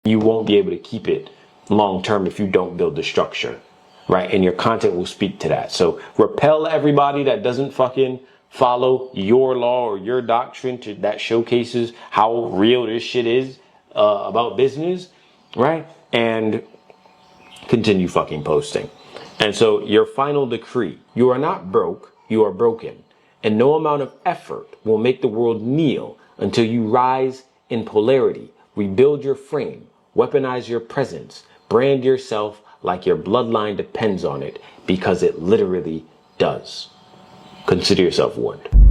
You won't be able to keep it long term if you don't build the structure, right? And your content will speak to that. So repel everybody that doesn't fucking follow your law or your doctrine that showcases how real this shit is about business, right? And continue fucking posting. And so your final decree: you are not broke, you are broken. And no amount of effort will make the world kneel until you rise in polarity, rebuild your frame, weaponize your presence, brand yourself like your bloodline depends on it, because it literally does. Consider yourself warned.